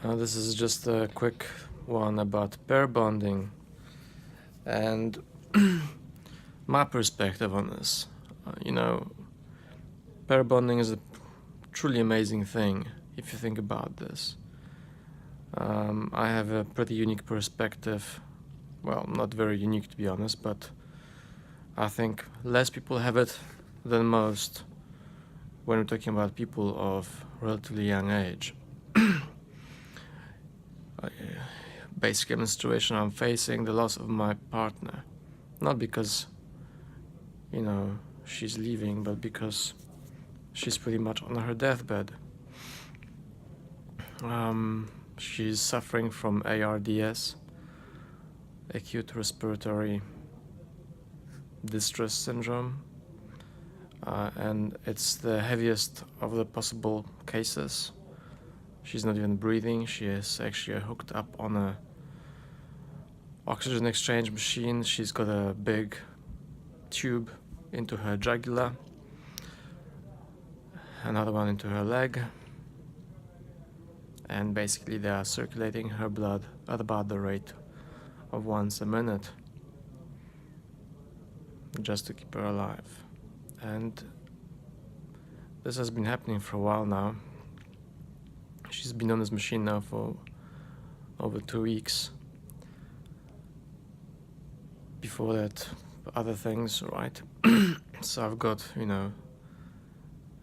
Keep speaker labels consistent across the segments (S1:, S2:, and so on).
S1: This is just a quick one about pair bonding and my perspective on this. Pair bonding is a truly amazing thing if you think about this. I have a pretty unique perspective. Well, not very unique to be honest, but I think less people have it than most when we're talking about people of relatively young age. Basically, in the situation I'm facing, the loss of my partner. Not because, she's leaving, but because she's pretty much on her deathbed. She's suffering from ARDS, acute respiratory distress syndrome, and it's the heaviest of the possible cases. She's not even breathing. She is actually hooked up on a oxygen exchange machine. She's got a big tube into her jugular, another one into her leg, and basically they are circulating her blood at about the rate of once a minute just to keep her alive. And this has been happening for a while now. She's been on this machine now for over 2 weeks. Before that, other things, right? So I've got,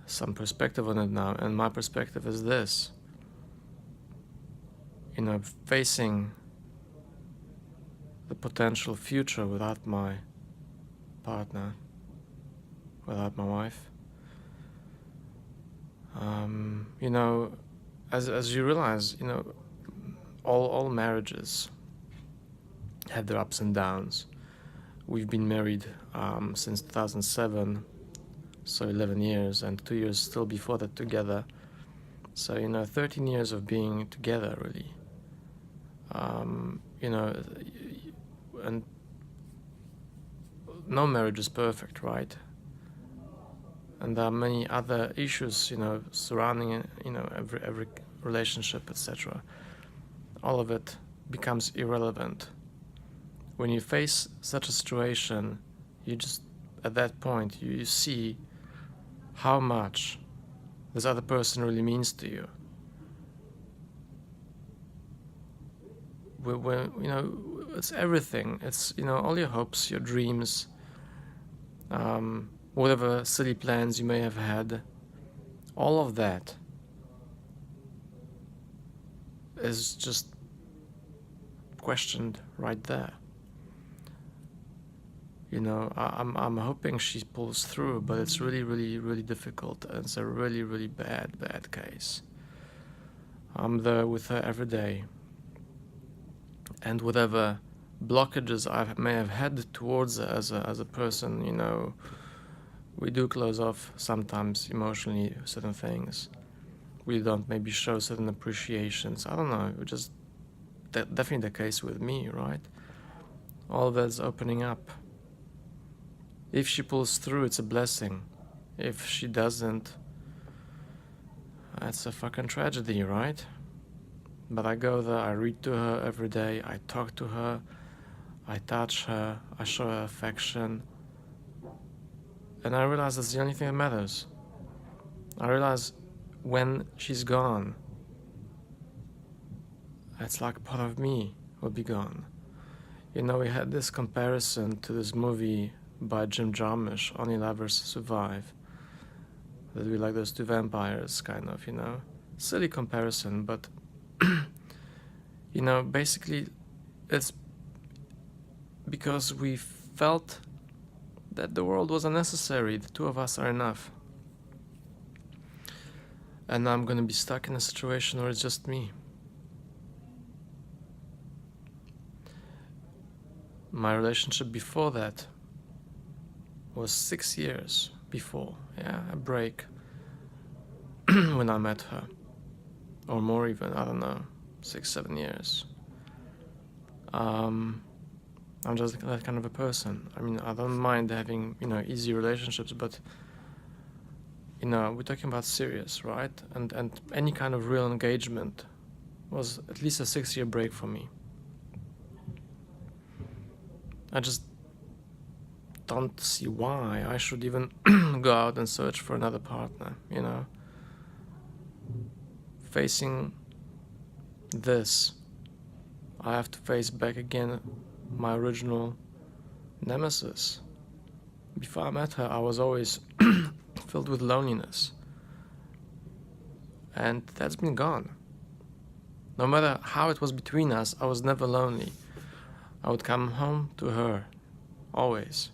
S1: some perspective on it now, and my perspective is this. Facing the potential future without my partner, without my wife. As you realize, all marriages have their ups and downs. We've been married since 2007, so 11 years, and 2 years still before that together. So, 13 years of being together, really. And no marriage is perfect, right? And there are many other issues, surrounding, every relationship, etc. All of it becomes irrelevant. When you face such a situation, you just, at that point, you see how much this other person really means to you. When it's everything. It's, all your hopes, your dreams, whatever silly plans you may have had, all of that is just questioned right there. I'm hoping she pulls through, but it's really, really, really difficult. It's a really, really bad case. I'm there with her every day. And whatever blockages I may have had towards her as a person, we do close off sometimes emotionally certain things. We don't maybe show certain appreciations. I don't know, just definitely the case with me, right? All that's opening up. If she pulls through, it's a blessing. If she doesn't, it's a fucking tragedy, right? But I go there, I read to her every day, I talk to her, I touch her, I show her affection. And I realize that's the only thing that matters. I realize when she's gone, it's like part of me will be gone. We had this comparison to this movie by Jim Jarmusch, Only Lovers Survive. That we like those two vampires, kind of, Silly comparison, but basically it's because we felt that the world was unnecessary. The two of us are enough. And now I'm gonna be stuck in a situation where it's just me. My relationship before that was 6 years before, a break when I met her. Or more even, I don't know, 6-7 years. I'm just that kind of a person. I mean, I don't mind having, easy relationships, but, we're talking about serious, right? And any kind of real engagement was at least a 6-year break for me. I just don't see why I should even go out and search for another partner, you know? Facing this, I have to face back again my original nemesis. Before I met her, I was always filled with loneliness. And that's been gone. No matter how it was between us, I was never lonely. I would come home to her, always.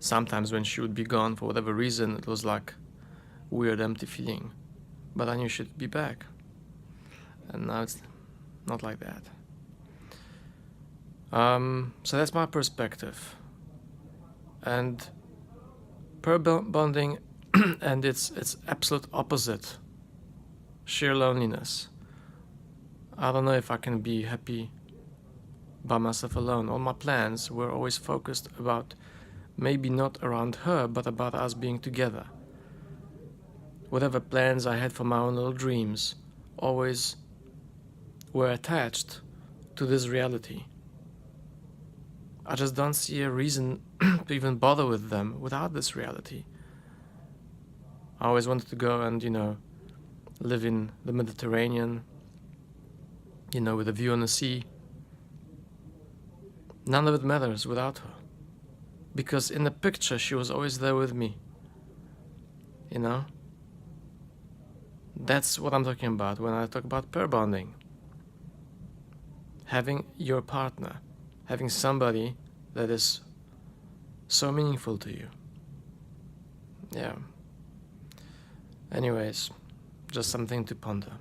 S1: Sometimes when she would be gone for whatever reason, it was like a weird empty feeling. But I knew she'd be back. And now it's not like that. So that's my perspective. And pair bonding and its absolute opposite, sheer loneliness. I don't know if I can be happy by myself alone. All my plans were always focused about, maybe not around her, but about us being together. Whatever plans I had for my own little dreams always were attached to this reality. I just don't see a reason to even bother with them without this reality. I always wanted to go and, live in the Mediterranean, with a view on the sea. None of it matters without her. Because in the picture, she was always there with me. That's what I'm talking about when I talk about pair bonding. Having your partner, having somebody that is so meaningful to you. Yeah. Anyways, just something to ponder.